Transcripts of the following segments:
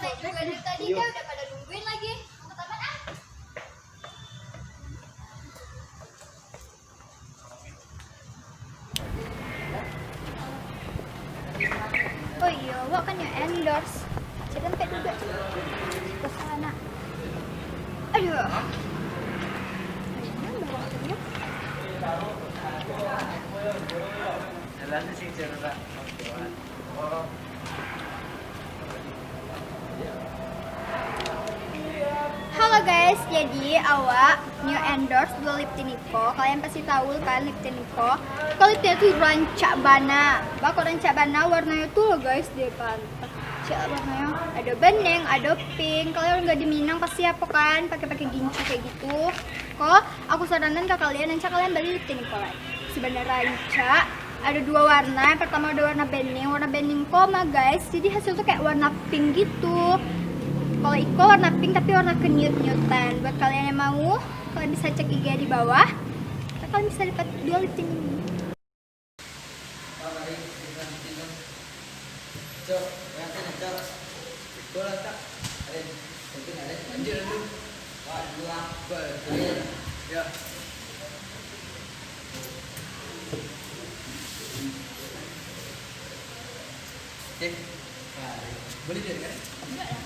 naik juga dari tadi kan udah pada nungguin lagi. Angkat apa ah? Oh iya, wak kan yang endorse. Saya tempat juga. Ke sana. Aduh. Jalan sih cerita. Halo guys, jadi awak new endorse dua lip tint Niko. Kalian pasti tahu kan lip tint Niko. Kalau lip tint itu rancak bana. Bakal rancak bana warnanya tuh loh guys di depan. Cak warnanya ada bening, ada pink. Kalian nggak di Minang pasti apa kan pakai gincu kayak gitu. Kok aku saranin ke kalian rancak kalian beli lip tint Niko lah. Sebenarnya rancak ada dua warna. Yang pertama ada warna bening koma guys. Jadi hasil tuh kayak warna pink gitu. Kalau Iko warna pink tapi warna kenyut-nyutan. Buat kalian yang mau, kalian bisa cek IG di bawah. Kalian bisa dapat dua lip tint ini. Boleh jadi kan? Enggak ya?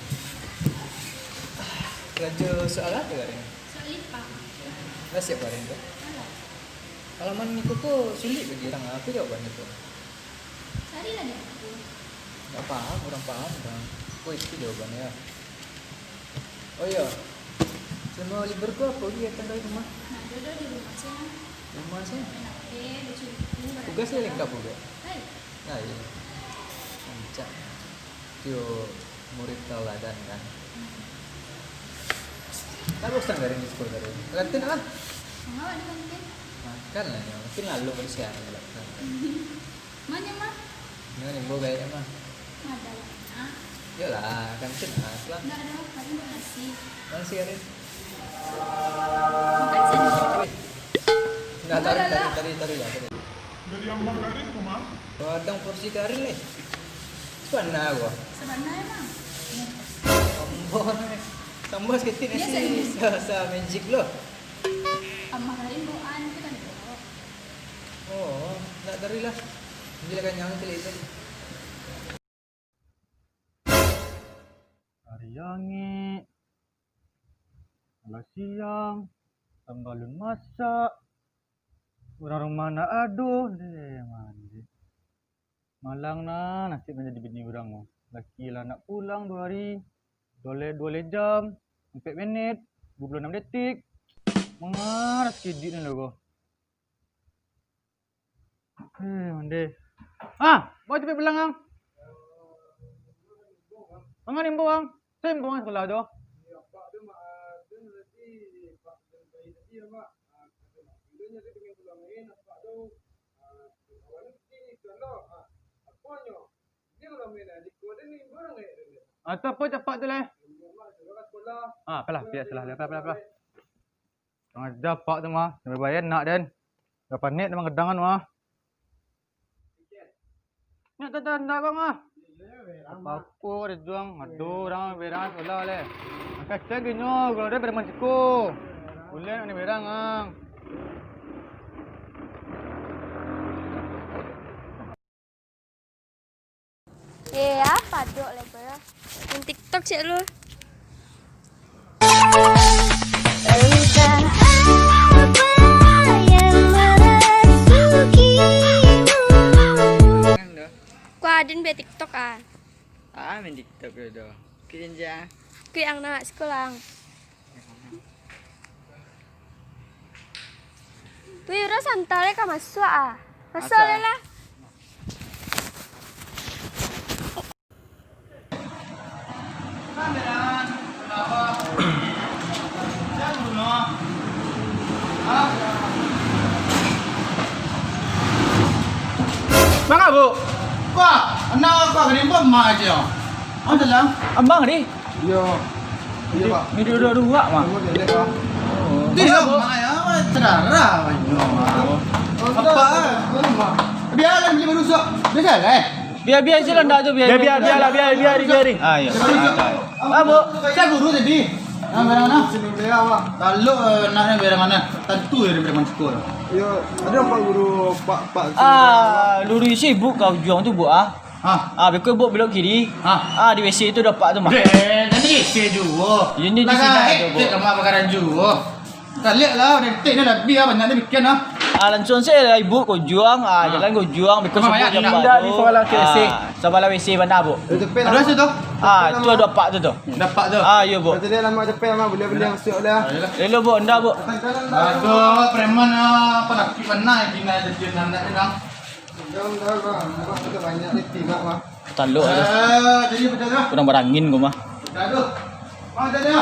Raja soal apa hari ini? Soal lipa. Nggak siap hari ini. Halaman itu kok sulit bagi orang apa jawabannya tuh? Cari lah deh. Nggak paham, orang paham bang. Oh itu jawabannya. Oh iya, semua liburku apa kegiatan dari rumah? Nah, jodoh di rumah sih. Rumah sih. Enak deh, lucu. Tugasnya lengkap juga. Hai. Nah iya. Ancak. Yo murid tauladan kan. Tak bosan dari di sekolah dari. Kantin lah. Mau ada kantin? Makan lah ya. Mungkin lalu bersih hari lah. Mana mah? Ini nih bawa gaya mah. Ada lah. Ah, Yalah, kantin lah. Lah. enggak ada paling nasi. Mana sih hari? Makan sendiri. Enggak tadi ya. Dari ambang garis rumah. Padang porsi kari nih. Mana gua? Sebenarnya emang. Ambon. Tambah sedikit Biasa nasi ini. sa magic lo. Amarin doan itu kan. Oh, enggak dari lah. Bila kan yang kali itu. Hari yangi. Malah siang. Tambalun masak. Orang mana aduh deh mandi. Malang na nasib menjadi bini orang mo. Laki lah nak pulang 2 hari. Dole jam, 4 minit, 26 detik. Mengarah sedikit ni loh. Mandi. Bawa cepet pulang ang. Angan imbo ang. Saya imbo ang sekolah tu. Atau apa cepat tu leh? Apalah, biasalah. Apalah. Jangan dapat tu mah. Sampai bayar nak dan. Berapa net memang kedangan mah. Nak tak kau mah. Apa ada juang? Aduh, orang berang sekolah leh. Kacau gini, kalau ada berang masiko. Boleh ni berang ang. Apa dok lebar? Yang TikTok cek lu. Ku adin be TikTok ah. Main TikTok tu. Kinja. Ku yang nak sekolah. Tu ira santale ka masuk ah. Masuk lah. Bang Bu. Wah, anak aku ni pun mak aja. Oh, dalam. Abang ni. Yo. Iya, Pak. Ni dua mah. Dia mak ya, terara banyak. Apa? Biarlah beli manusia. Biasa lah. Biar je lah ndak tu biar. Biar. Ah ya. Ah bu. Saya guru tadi. Nah, mana? Sini beliau awak. Kalau naknya dari mana? Tentu dari mana sekolah. Yo, ada Pak Guru, Pak. Ah, luru sibuk kau juang tu bu ah. Ah, Bekal bu belok kiri. ah. Di WC tu dapat tu mah. Nanti isi juga. Ini di Laga sini tu, Bu. hektik sama bakaran juga. Kita lihat lah, hektik ni lebih lah banyak ni bikin lah. Langsung saya ibu kau juang, jalan kau juang bekal Mama, sebut ya, dapat indah tu. di sekolah WC. Sebelah WC mana bu? Ada rasa tu? Tu ada dapat tu. Dapat tu. Ya bu. Dia lama depan mah boleh beli masuk dah. Hello bu, ndak bu. Aduh, preman apa nak mana kena jadi anak ni kan? Jom dah bang, abang kita banyak lagi mah. Taluk tu. Jadi betul dah. Kurang berangin kau mah. Aduh. Ada dia.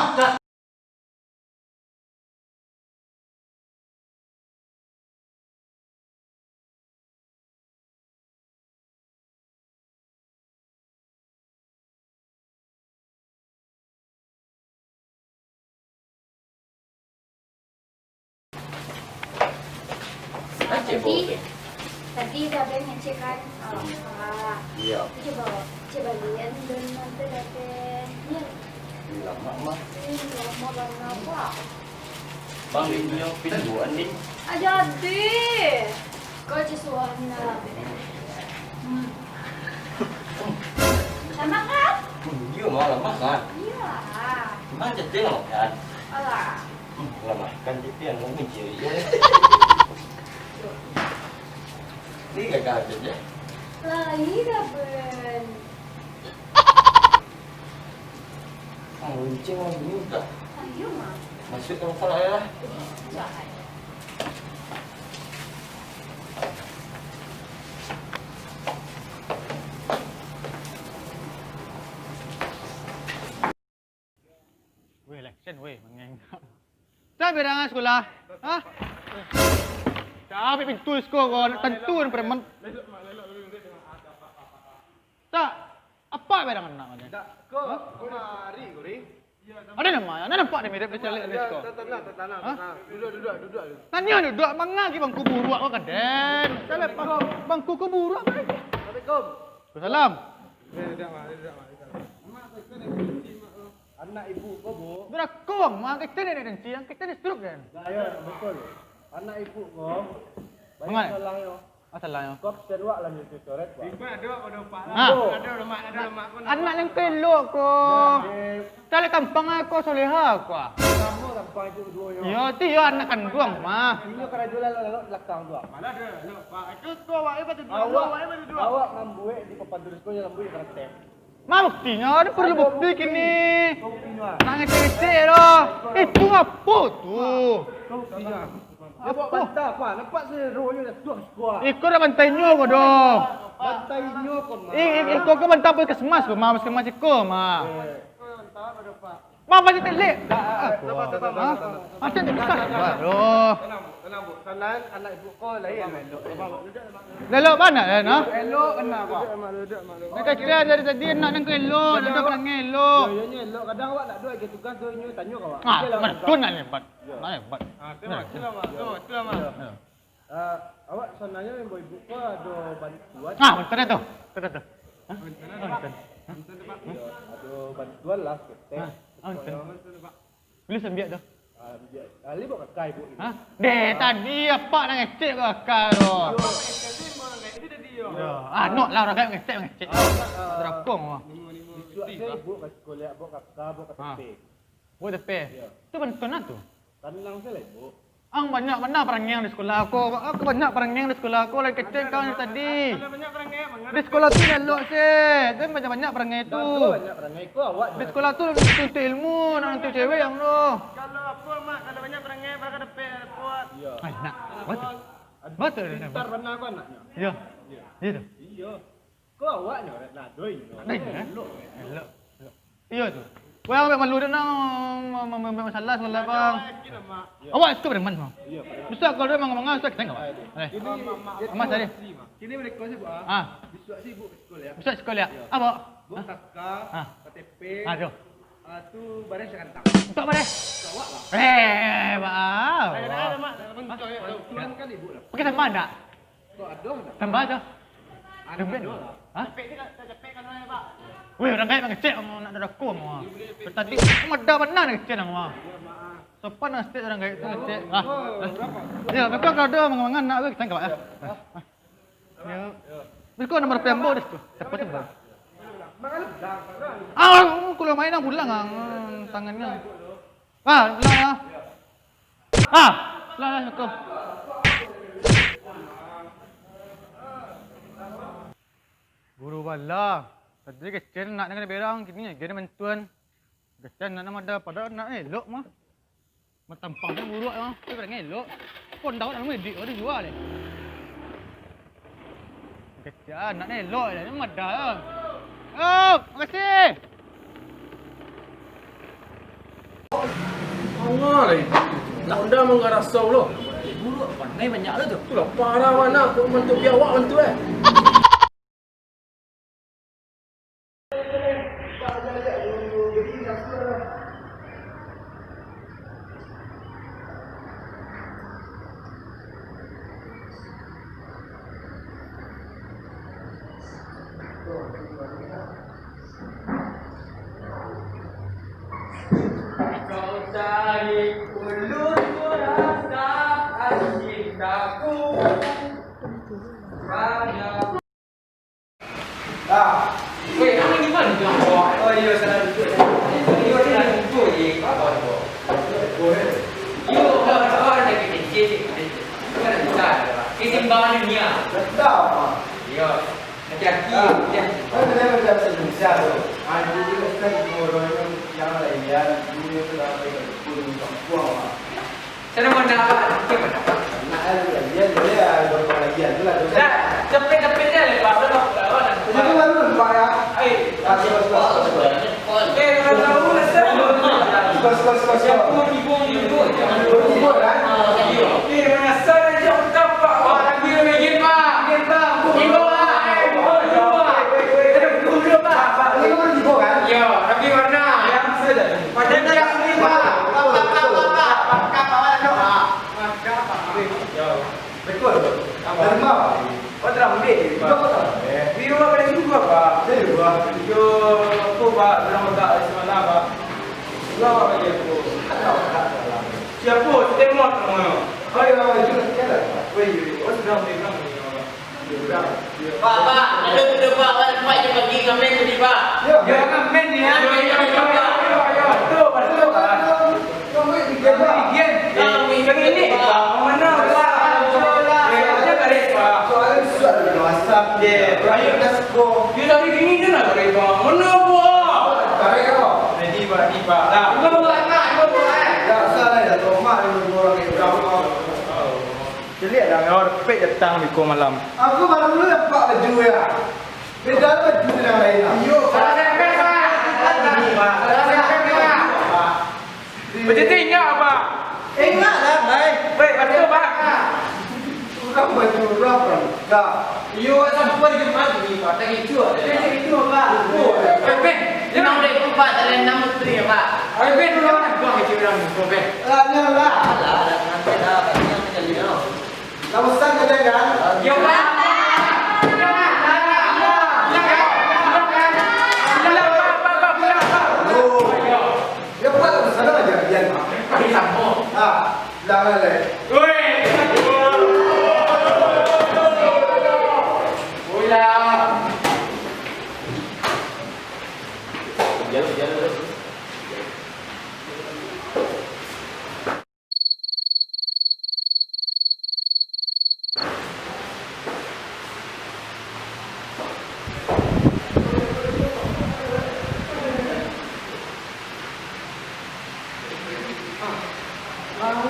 Tadi dah ada ngecek kan Pak. Iya. Coba lihat dan nanti datang. Iya. Lama mah. Lama banget apa? Bang itu yang pinduan ni. Jadi. Kau cisuana. Sama kan? Iya malah makan. Iya. Mana jadi makan? Alah. Lama kan jadi yang mungkin ciri. Ini gak ada je. Lagi dah Ben. Runcing orang bunyi tak? Ayo mah. Masuk ke masalah ya lah. Jangan. Weh, election weh, mengeng. Tak berangan sekolah. Ha? Tak pintu sekolah kau tentu kan preman. Tak. Apa berangan nak macam? Tak. Kau mari gori. Ada nama, ada nampak dia mirip dia calik ni sekolah. Tanah. Duduk. Tanya duduk mangga ki bangku buruak kau kaden. Salah bangku kau buruak. Assalamualaikum. Waalaikumsalam. Anak ibu kau bu. Berakong, mak kita ni dan siang kita ni struk kan. Ya betul. Anak ibu kau. Banyak salah yo. Salah yo. Kau seruak lah ni coret. Ibu ada pak lah. Ada lemak pun. Anak yang kelok ko. Kali kampung aku soleha ko. Kamu kampung itu dua yo. Yo ti yo anak kandung mah. Ini kena jual lalu belakang tu. Mana ada? Pak itu tu awak ibu tu. Awak ngambuek di papan tulis kau yang ngambuek kertas. Ma buktinya, ada perlu bukti kini. Nak ngecek-ngecek loh. Itu apa tu? Apa bantah apa? Nampak serohnya dah tuak sekolah. Ikut dah bantainya kau dong. Bantainya kau mah. Ikut kau bantah pergi kesemas kau, mah kesemas kau mah. Bantah pada pak. Ma masih telik. Macam ni besar. Tenang bu. Tenang anak ibu kau lain. Elok mana kan? Elok kena apa? Mereka kira dari tadi nak nang elok, dah pernah elok. Ya nya elok. Kadang awak nak dua ke tugas tu nya tanya kau awak. Betul nak lebat. Nak lebat. Itulah mak. Awak sananya ibu kau ada bantuan. Betul tu. Betul. Ada bantuan lah kita. Boleh sembiak tu. Ali bawa kakak ibu. Ha? Deh tadi apa nak ngecek ke kakak tu? Nok lah orang ngecek. Terakong ah. Ibu kat sekolah bawa kakak bawa kat tepi. Bawa tepi. Tu bantuan tu. Tanang saya lah ibu. Ang banyak mana perangiang di sekolah aku. Aku banyak perangiang di sekolah aku. Lagi kecil kau ni tadi. Banyak perangiang. Di sekolah tu elok sih. Tapi banyak perangiang tu. Banyak perangiang aku awak. Di sekolah tu untuk ilmu, nanti cewek yang tu. Kalau apa mak, kalau banyak perangiang mereka dapat kuat. Iya. Nak. Betul. Pintar benar kau anaknya. Iya. Iya tu. Iya. Kau awaknya nak doi. Elok. Iya tu. Wah, ambil malu dia nak masalah sekolah bang. Awak suka berman bang? Iya. Bisa kalau dia mangang suka kita enggak? Ini Mas tadi. Kini mereka sih bu. Bisa sih bu sekolah. Bisa sekolah. Apa? Bu kakak, KTP. Aduh. Tu baris kantang. Untuk baris. Awak lah. Wow. Ada mak. Tuan kan ibu lah. Pakai tambah tak? Kau ada tak? Tambah tu. Ada. Hah? Weh, orang kaya ngecek mau nak dadaku mau. Tadi aku ada benar ngecek nang mau. Sopan nasi orang kaya itu ngecek. Ya, mereka kada mangan nak weh tangkap ya. Ya. Mereka nomor pembo dah tu. Cepat cepat. Kalau main ang pulang tangannya. Pulang ah. Pulang aku. Guru bala. Tadi kecil nak dengan berang gini, gini mentuan. Kecil nak nama ada pada nak elok mah. Matampangnya buruk mah. Tapi pada elok. Pun tahu nak medik orang jual ni. Kecil nak elok ni ada lah. Oh, makasih. Allah lagi. Nak unda mengarasau lo. Buruk pandai banyak lah tu. Itulah parah mana aku bantu biawak bantu Kau tarik ulurku rasakan cintaku. Banyak. Weh, kamu ni mana tu? Oh iya, sana duduk. Iya, sana duduk je. Apa tu? Yo, orang dah kecil. Kan bisa. Keseimbangan dunia. Betul. Yo. Hati-hati. Mana macam Indonesia tu. Ada juga kan orang yang lain ya, dunia tu dah pun buang. Sana mana apa? Mana? Nak dia berbahagia tu lah. Dah, cepet-cepet je lepas tu dah. Jadi baru nampak ya. Kalau tahu lah saya. Siapa Ibu je. ibu kan? Masa aja tak pak. Orang dia begini pak. Ibu pak. Ibu kan? Ya, tapi warna. Yang saja. Macam yang ni pak. Betul. Derma. Oh, terambil. Biru apa dari dulu apa? Dari dulu. Yo, aku pak dalam tak semalam pak. Lawa lagi aku. Siapa? Tengok semua. Oh, ya, itu ada. Wei, oh sudah megang ni. Pak, ada tu pak, ada pak yang pergi ngamen tadi pak. Ya, ngamen ni ya. Betul. Kamu bikin apa? Yang ini pak, Mana pak? Soalnya sudah WhatsApp dia. Ayo kasko. dia tadi gini je nak kata pak. Mana pak? Tarik kau. Ni pak. Dah, kau buat nak, kau buat. Tak salah ya, tomat ni orang ni berapa. Jadi ada orang pek datang di malam. Aku malam dulu dapat baju ya. Beda baju yang lain. Yo, Sampai pak. Ini pak. Macam tu ingat pak. Ingat lah, baik. Baik, betul pak. Kurang baju berapa? Tak. You sampai di mana ni pak? Tak itu. Tak itu pak. Ben, dia nak beli pak dalam nama puteri pak. Ben, dulu nak buang kecil orang ni, Ben. Lah, lah. Alah, nanti dah bagi yang macam ni. Kamu sang kerja kan? Ya pak. Ya buat sana aja dia. Jangan leh.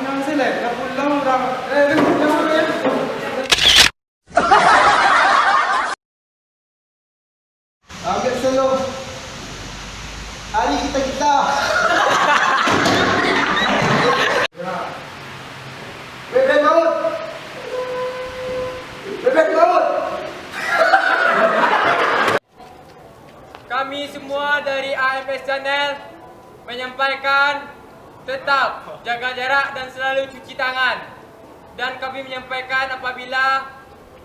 Yang sila, dah pulang orang. Ambil selo. Hari kita. Bebek maut. Kami semua dari AMS Channel menyampaikan tetap jaga jarak dan selalu cuci tangan. Dan kami menyampaikan apabila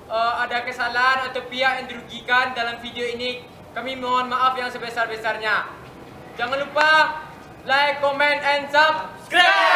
ada kesalahan atau pihak yang dirugikan dalam video ini, kami mohon maaf yang sebesar-besarnya. Jangan lupa like, comment, and subscribe.